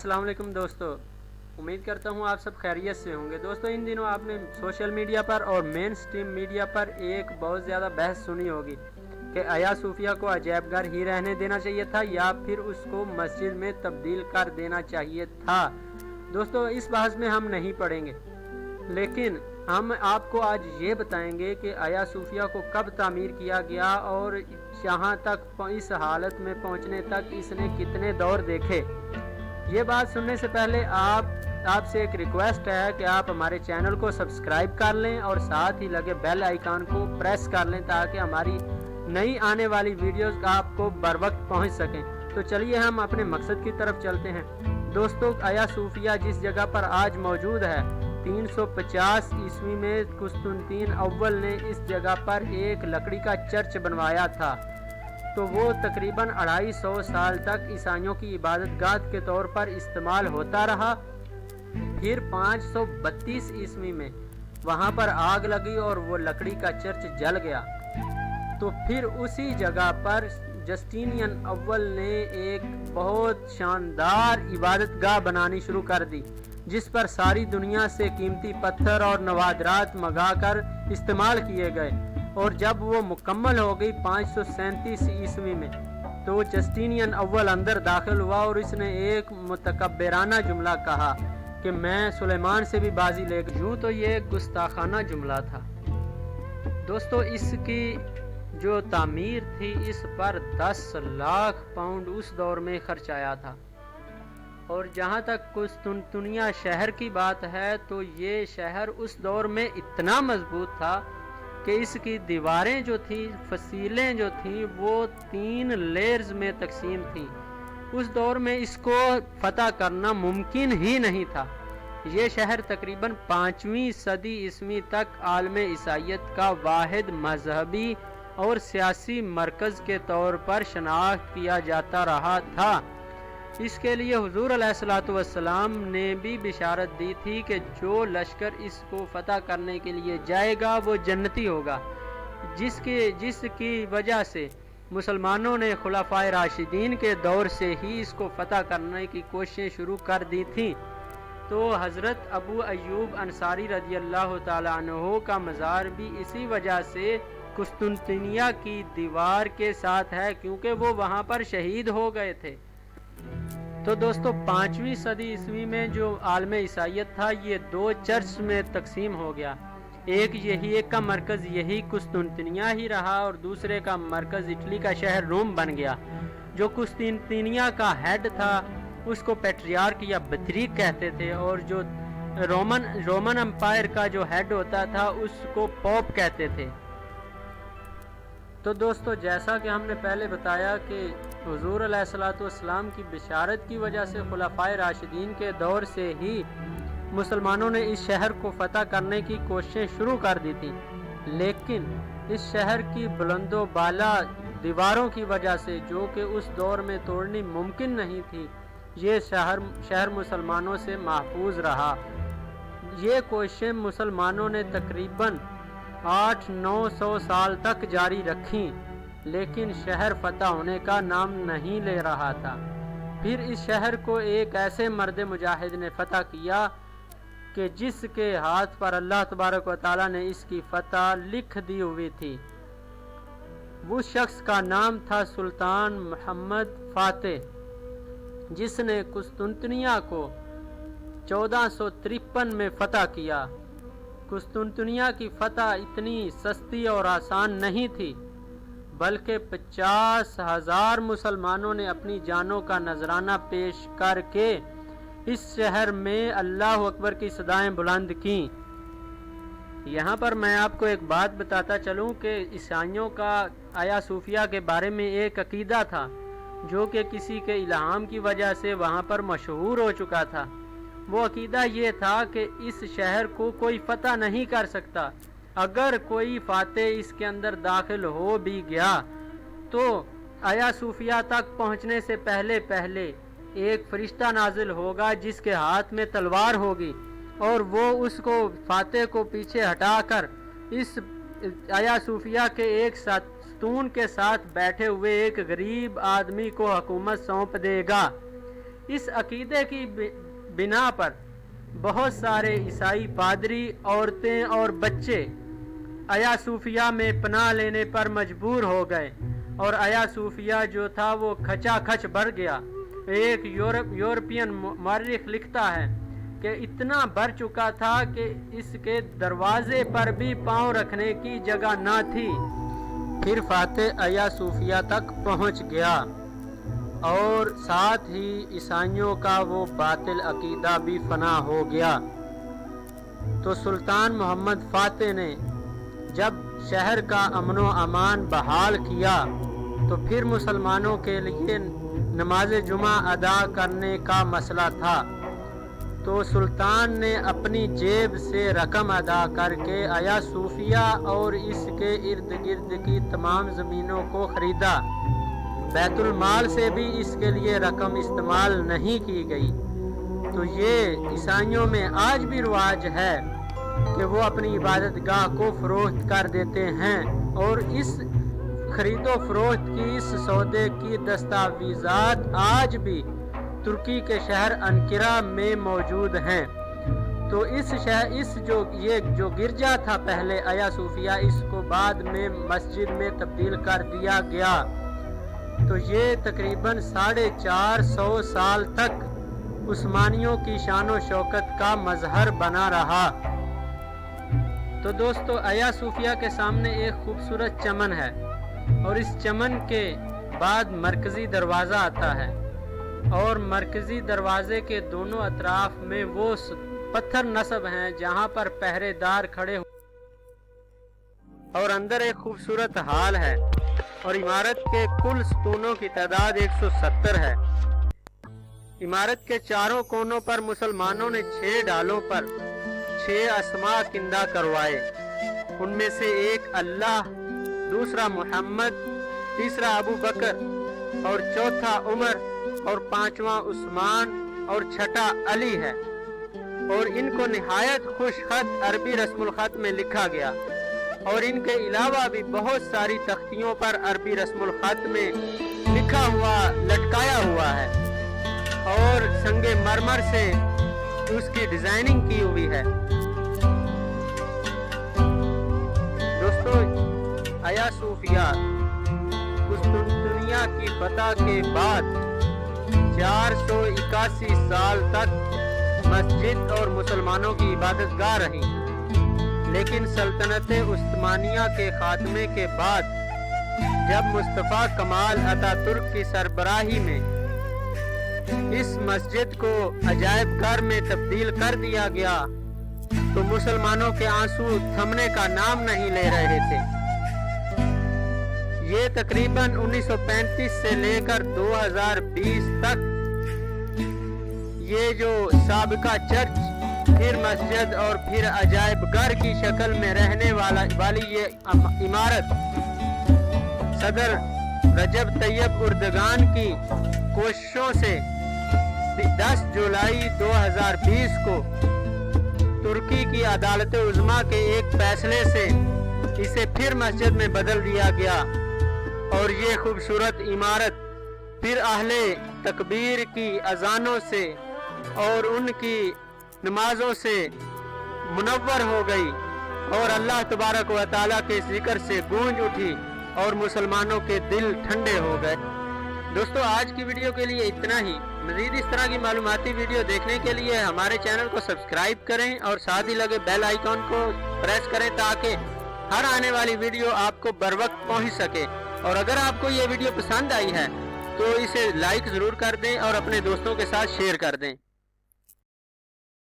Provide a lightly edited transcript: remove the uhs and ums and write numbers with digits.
अस्सलाम वालेकुम दोस्तों, उम्मीद करता हूँ आप सब खैरियत से होंगे। दोस्तों, इन दिनों आपने सोशल मीडिया पर और मेन स्ट्रीम मीडिया पर एक बहुत ज़्यादा बहस सुनी होगी कि आया सूफिया को अजैब घर ही रहने देना चाहिए था या फिर उसको मस्जिद में तब्दील कर देना चाहिए था। दोस्तों, इस बहस में हम नहीं पड़ेंगे, लेकिन हम आपको आज ये बताएंगे कि आया सूफिया को कब तामीर किया गया और यहाँ तक इस हालत में पहुँचने तक इसने कितने दौर देखे। ये बात सुनने से पहले आपसे एक रिक्वेस्ट है कि आप हमारे चैनल को सब्सक्राइब कर लें और साथ ही लगे बेल आइकन को प्रेस कर लें ताकि हमारी नई आने वाली वीडियोस आपको बर वक्त पहुँच सकें। तो चलिए हम अपने मकसद की तरफ चलते हैं। दोस्तों, आया सूफिया जिस जगह पर आज मौजूद है, 350 ईस्वी में कुस्तुनतीन अव्वल ने इस जगह पर एक लकड़ी का चर्च बनवाया था। तो वो तकरीबन 250 साल तक ईसाइयों की इबादत गाह के तौर पर इस्तेमाल होता रहा। फिर 532 ईस्वी में वहाँ पर आग लगी और वो लकड़ी का चर्च जल गया। तो फिर उसी जगह पर जस्टिनियन अव्वल ने एक बहुत शानदार इबादत गाह बनानी शुरू कर दी, जिस पर सारी दुनिया से कीमती पत्थर और नवादरात मंगाकर इस्तेमाल किए गए। और जब वो मुकम्मल हो गई 537 ईस्वी में, तो जस्टिनियन अव्वल अंदर दाखिल हुआ और इसने एक मुतकब्बिराना जुमला कहा कि मैं सुलेमान से भी बाजी ले गई। यूँ तो ये गुस्ताखाना जुमला था। दोस्तों, इसकी जो तामीर थी इस पर 10 लाख पाउंड उस दौर में खर्च आया था। और जहाँ तक कुस्तुनतुनिया शहर की बात है, तो ये शहर उस दौर में इतना मजबूत था कि इसकी दीवारें जो थी, फसीलें जो थी, वो 3 लेयर्स में तकसीम थी। उस दौर में इसको फतह करना मुमकिन ही नहीं था। ये शहर तकरीबन 5वीं सदी ईस्वी तक आलम ईसाइयत का वाहिद मजहबी और सियासी मरकज़ के तौर पर शनाख्त किया जाता रहा था। इसके लिए हुजूर अलैहिस्सलातु वस्सलाम ने भी बिशारत दी थी कि जो लश्कर इसको फतह करने के लिए जाएगा वो जन्नती होगा, जिसकी वजह से मुसलमानों ने खुलाफाए राशिदीन के दौर से ही इसको फतह करने की कोशिशें शुरू कर दी थी। तो हज़रत अबू अय्यूब अंसारी रज़ियल्लाहु ताला अन्हु का मज़ार भी इसी वजह से कुस्तुनतुनिया की दीवार के साथ है, क्योंकि वो वहाँ पर शहीद हो गए थे। तो दोस्तों, 5वीं सदी ईस्वी में जो आलम ईसाइयत था ये 2 चर्च में तकसीम हो गया। एक का मरकज़ यही कुस्तुनतुनिया ही रहा और दूसरे का मरकज़ इटली का शहर रोम बन गया। जो कुस्तुनतुनिया का हेड था उसको पैट्रियार्क या बतरीक कहते थे, और जो रोमन एम्पायर का जो हेड होता था उसको पोप कहते थे। तो दोस्तों, जैसा कि हमने पहले बताया कि हुजूर अलैहिस्सलातु वस्सलाम की बिशारत की वजह से खुलाफाए राशिदीन के दौर से ही मुसलमानों ने इस शहर को फतह करने की कोशिशें शुरू कर दी थी, लेकिन इस शहर की बुलंदो बाला दीवारों की वजह से, जो कि उस दौर में तोड़नी मुमकिन नहीं थी, ये शहर मुसलमानों से महफूज रहा। ये कोशिशें मुसलमानों ने तकरीबन 800-900 साल तक जारी रखी, लेकिन शहर फतह होने का नाम नहीं ले रहा था। फिर इस शहर को एक ऐसे मर्द मुजाहिद ने फतह किया कि जिसके हाथ पर अल्लाह तबारक व तआला ने इसकी फतह लिख दी हुई थी। उस शख्स का नाम था सुल्तान मोहम्मद फातेह, जिसने कुस्तुनतुनिया को 1453 में फतह किया। कुस्तुनतुनिया की फतह इतनी सस्ती और आसान नहीं थी, बल्कि 50,000 मुसलमानों ने अपनी जानों का नजराना पेश करके इस शहर में अल्लाह अकबर की सदाएं बुलंद की। यहाँ पर मैं आपको एक बात बताता चलूँ कि ईसाइयों का आया सूफिया के बारे में एक अकीदा था, जो कि किसी के इल्हाम की वजह से वहाँ पर मशहूर हो चुका था। वो अकीदा ये था कि इस शहर को कोई फतह नहीं कर सकता। अगर कोई फातेह इसके अंदर दाखिल हो भी गया तो आया सूफिया तक पहुंचने से पहले एक फरिश्ता नाजिल होगा जिसके हाथ में तलवार होगी, और वो उसको फातेह को पीछे हटाकर इस आया सूफिया के एक सतून के साथ बैठे हुए एक गरीब आदमी को हुकूमत सौंप देगा। इस अकीदे की बिना पर बहुत सारे ईसाई पादरी, औरतें और बच्चे आया सूफिया में पनाह लेने पर मजबूर हो गए और आया सूफिया जो था वो खचाखच बढ़ गया। एक यूरोपियन मौर्रिख लिखता है कि इतना बढ़ चुका था कि इसके दरवाजे पर भी पांव रखने की जगह न थी। फिर फातेह आया सूफिया तक पहुंच गया और साथ ही ईसाइयों का वो बातिल अकीदा भी फना हो गया। तो सुल्तान मोहम्मद फातेह ने जब शहर का अमनो अमान बहाल किया तो फिर मुसलमानों के लिए नमाज जुमा अदा करने का मसला था। तो सुल्तान ने अपनी जेब से रकम अदा करके आया सूफिया और इसके इर्द गिर्द की तमाम ज़मीनों को ख़रीदा। बैतुल माल से भी इसके लिए रकम इस्तेमाल नहीं की गई। तो ये ईसाइयों में आज भी रिवाज है कि वो अपनी इबादत गाह को फ़रोख्त कर देते हैं और इस खरीदो फरोख्त की इस सौदे की दस्तावेज़ात आज भी तुर्की के शहर अंकिरा में मौजूद हैं। तो इस जो गिरजा था पहले आया सूफिया, इसको बाद में मस्जिद में तब्दील कर दिया गया। तो ये तकरीबन 450 साल तक उस्मानियों की शान व शौकत का मजहर बना रहा। तो दोस्तों, आया सूफिया के सामने एक खूबसूरत चमन है और इस चमन के बाद मरकज़ी दरवाज़ा आता है और मरकज़ी दरवाजे के दोनों अतराफ में वो पत्थर नस्ब हैं जहाँ पर पहरेदार खड़े और अंदर एक खूबसूरत हाल है और इमारत के कुल सतूनों की तादाद 170 है। इमारत के चारों कोनों पर मुसलमानों ने 6 डालों पर 6 अस्मा किंदा करवाए। उनमें से एक अल्लाह, दूसरा मोहम्मद, तीसरा अबू बकर और चौथा उमर और पांचवा उस्मान और छठा अली है। और इनको निहायत खुशखत अरबी रस्मुल खत में लिखा गया और इनके अलावा भी बहुत सारी तख्तियों पर अरबी रस्मुल खत में लिखा हुआ लटकाया हुआ है और संगे मरमर से उसकी डिजाइनिंग की हुई है। दोस्तों, आया सूफिया कुस्तुनतुनिया की फतह के बाद 481 साल तक मस्जिद और मुसलमानों की इबादत गाह रही, लेकिन सल्तनत उस्मानिया के खात्मे के बाद जब मुस्तफ़ा कमाल अतातुर्क की सरबराही में इस मस्जिद को अजायब घर में तब्दील कर दिया गया तो मुसलमानों के आंसू थमने का नाम नहीं ले रहे थे। ये तकरीबन 1935 से लेकर 2020 तक ये जो साबिका चर्च, फिर मस्जिद और फिर अजायब घर की शक्ल में रहने वाली ये इमारत सदर रजब तैयब उर्दगान की कोशिशों से 10 जुलाई 2020 को तुर्की की अदालत उज़्मा के एक फैसले से इसे फिर मस्जिद में बदल दिया गया और ये खूबसूरत इमारत फिर अहले तकबीर की अजानों से और उनकी नमाजों से मुनव्वर हो गई और अल्लाह तबारक व तआला के जिक्र से गूंज उठी और मुसलमानों के दिल ठंडे हो गए। दोस्तों, आज की वीडियो के लिए इतना ही। मज़ीद इस तरह की मालूमाती वीडियो देखने के लिए हमारे चैनल को सब्सक्राइब करें और साथ ही लगे बेल आइकॉन को प्रेस करें ताकि हर आने वाली वीडियो आपको बर वक्त पहुँच सके। और अगर आपको ये वीडियो पसंद आई है तो इसे लाइक ज़रूर कर दें और अपने दोस्तों के साथ शेयर कर दें।